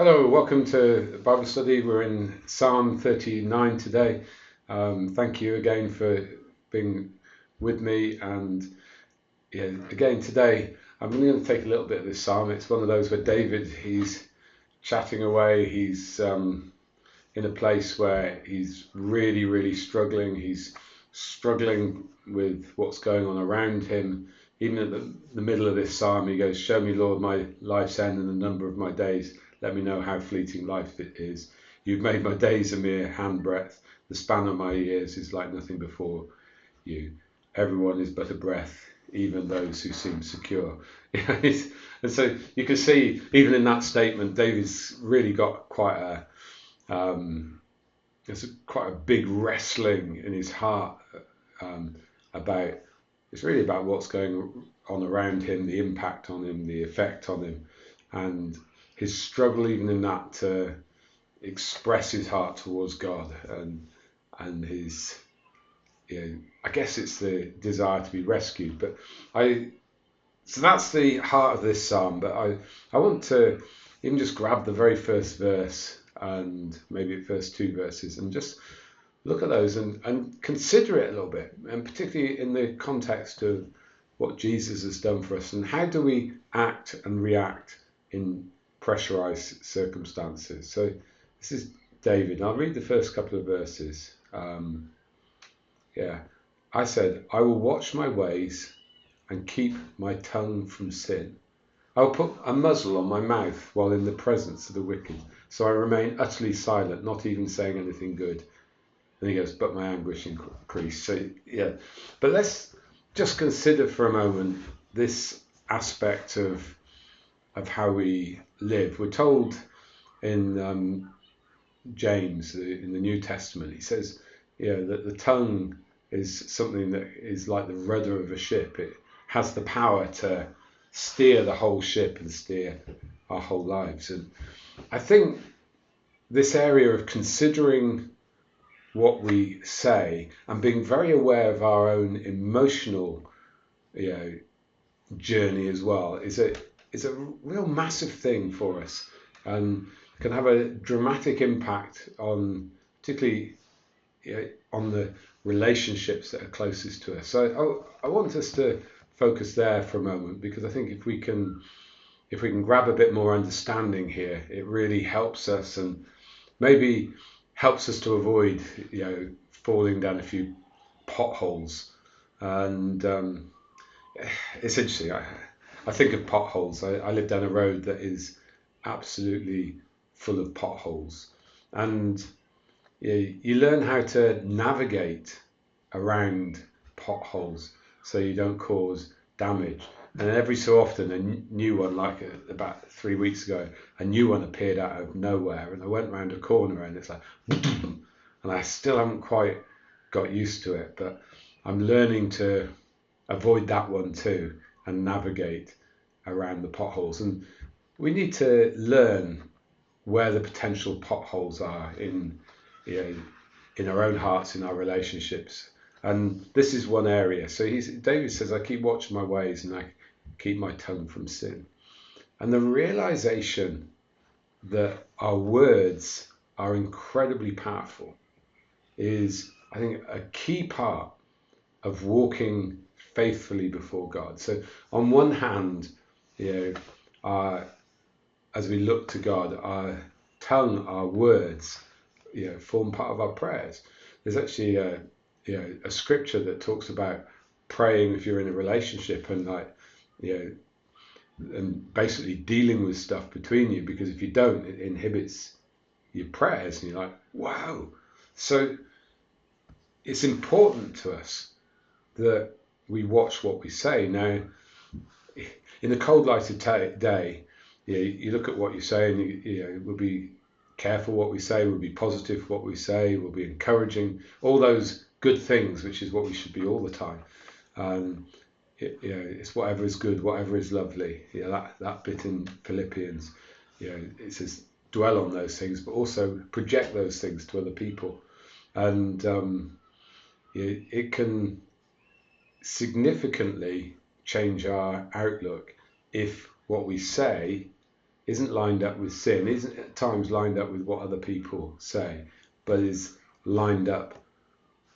Hello, welcome to Bible study. We're in Psalm 39 today. Thank you again for being with me. And again today, I'm going to take a little bit of this psalm. It's one of those where David, he's chatting away. He's in a place where he's really, really struggling. He's struggling with what's going on around him. Even at the middle of this psalm, he goes, "Show me, Lord, my life's end and the number of my days. Let me know how fleeting life it is. You've made my days a mere handbreadth. The span of my years is like nothing before you. Everyone is but a breath, even those who seem secure." And so you can see, even in that statement, David's really got there's quite a big wrestling in his heart um, about. It's really about what's going on around him, the impact on him, the effect on him, and his struggle even in that to express his heart towards God and his, I guess it's the desire to be rescued. But so that's the heart of this psalm. But I want to even just grab the very first verse and maybe the first two verses and just look at those and consider it a little bit, and particularly in the context of what Jesus has done for us and how do we act and react in pressurized circumstances. So this is David. I'll read the first couple of verses. Yeah, I said, "I will watch my ways and keep my tongue from sin. I will put a muzzle on my mouth while in the presence of the wicked, so I remain utterly silent, not even saying anything good." And he goes, "But my anguish increased." So yeah, but let's just consider for a moment this aspect of how we live. We're told in James in the New Testament, he says, that the tongue is something that is like the rudder of a ship. It has the power to steer the whole ship and steer our whole lives. And I think this area of considering what we say and being very aware of our own emotional, journey as well is a real massive thing for us and can have a dramatic impact on, particularly, on the relationships that are closest to us. So I want us to focus there for a moment, because I think if we can grab a bit more understanding here, it really helps us and maybe helps us to avoid, falling down a few potholes. And it's interesting. I think of potholes. I live down a road that is absolutely full of potholes, and you learn how to navigate around potholes so you don't cause damage. And every so often, a new one, like about 3 weeks ago, a new one appeared out of nowhere, and I went round a corner, and it's like, and I still haven't quite got used to it, but I'm learning to avoid that one too and navigate around the potholes. And we need to learn where the potential potholes are you know, in our own hearts, in our relationships. And this is one area. So David says, "I keep watching my ways and I keep my tongue from sin." And the realization that our words are incredibly powerful is, I think, a key part of walking faithfully before God. So on one hand, our, as we look to God, our tongue, our words, form part of our prayers. There's actually a scripture that talks about praying if you're in a relationship and and basically dealing with stuff between you, because if you don't, it inhibits your prayers. And you're like, wow. So it's important to us that we watch what we say. Now, in the cold light of day, you look at what you say, and we'll be careful what we say, we'll be positive what we say, we'll be encouraging, all those good things, which is what we should be all the time. It's whatever is good, whatever is lovely. That bit in Philippians, it says dwell on those things, but also project those things to other people, and it can significantly change our outlook if what we say isn't lined up with sin, isn't at times lined up with what other people say, but is lined up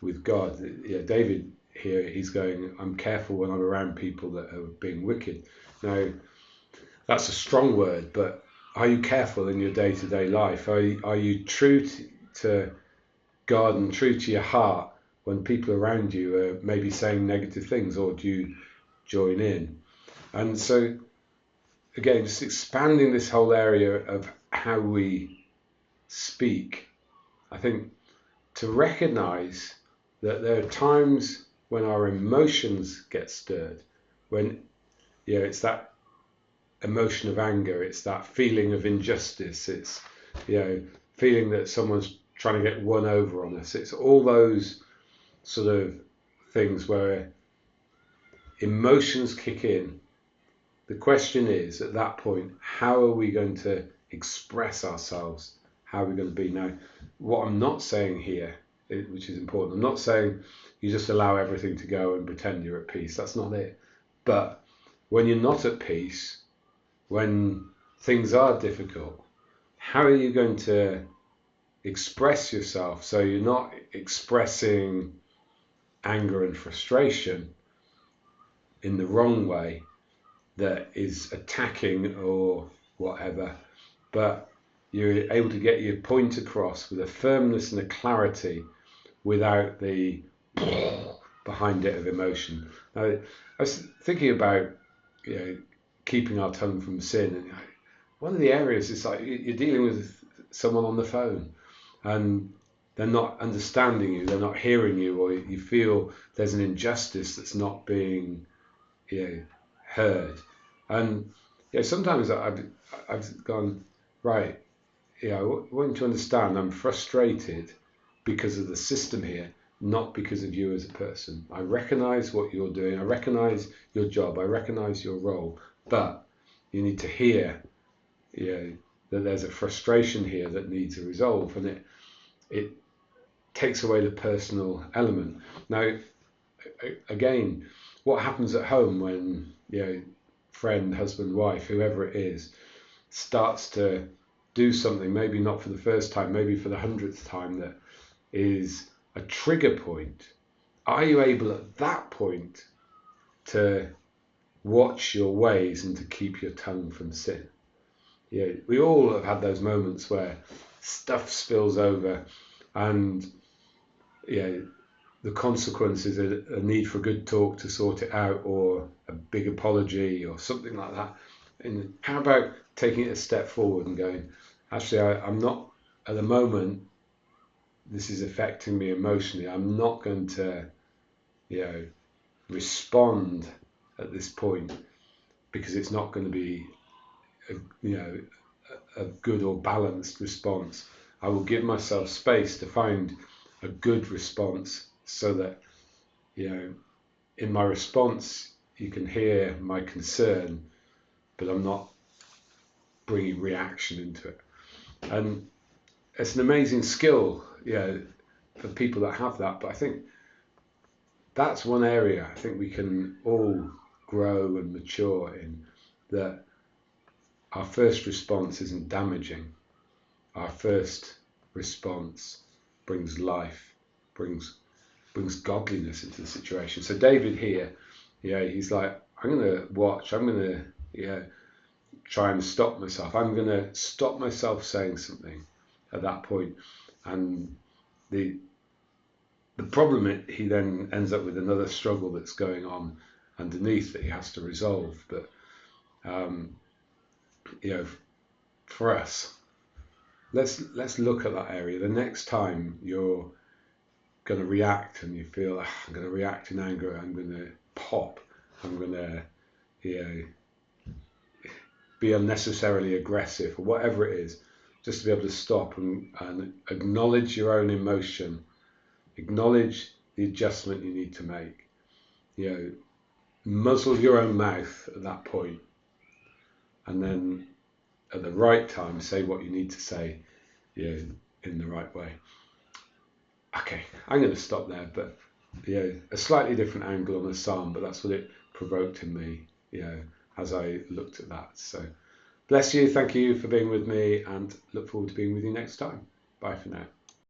with God. Yeah, David here, he's going, I'm careful when I'm around people that are being wicked. Now, that's a strong word, but are you careful in your day-to-day life? Are you true to God and true to your heart when people around you are maybe saying negative things, or do you join in? And so, again, just expanding this whole area of how we speak, I think to recognize that there are times when our emotions get stirred, when it's that emotion of anger, it's that feeling of injustice, it's feeling that someone's trying to get one over on us. It's all those sort of things where emotions kick in. The question is, at that point, how are we going to express ourselves? How are we going to be? Now, what I'm not saying here, which is important, I'm not saying you just allow everything to go and pretend you're at peace. That's not it. But when you're not at peace, when things are difficult, how are you going to express yourself so you're not expressing anger and frustration in the wrong way that is attacking or whatever, but you're able to get your point across with a firmness and a clarity without the behind it of emotion. Now, I was thinking about keeping our tongue from sin, and one of the areas is like you're dealing with someone on the phone and they're not understanding you, they're not hearing you, or you feel there's an injustice that's not being heard. And sometimes I've gone, right, I want you to understand I'm frustrated because of the system here, not because of you as a person. I recognize what you're doing, I recognize your job, I recognize your role, but you need to hear that there's a frustration here that needs a resolve, and it takes away the personal element. Now, again, what happens at home when friend, husband, wife, whoever it is, starts to do something, maybe not for the first time, maybe for the 100th time, that is a trigger point? Are you able at that point to watch your ways and to keep your tongue from sin? We all have had those moments where stuff spills over, and the consequence is a need for good talk to sort it out, or a big apology or something like that. And how about taking it a step forward and going, actually, I'm not, at the moment, this is affecting me emotionally. I'm not going to, respond at this point, because it's not going to be, a good or balanced response. I will give myself space to find a good response, so that, in my response, you can hear my concern, but I'm not bringing reaction into it. And it's an amazing skill, for people that have that. But I think that's one area I think we can all grow and mature in, that our first response isn't damaging. Our first response brings life, brings godliness into the situation. So David here, he's like, I'm going to watch, I'm going to try and stop myself. I'm going to stop myself saying something at that point. And the problem, he then ends up with another struggle that's going on underneath that he has to resolve. But for us, let's look at that area. The next time you're going to react and you feel, I'm going to react in anger, I'm going to pop, I'm going to be unnecessarily aggressive, or whatever it is, just to be able to stop and acknowledge your own emotion, acknowledge the adjustment you need to make, muzzle your own mouth at that point, and then at the right time say what you need to say, in the right way. Okay, I'm going to stop there, but a slightly different angle on the psalm, but that's what it provoked in me, as I looked at that. So Bless you. Thank you for being with me, and look forward to being with you next time. Bye for now.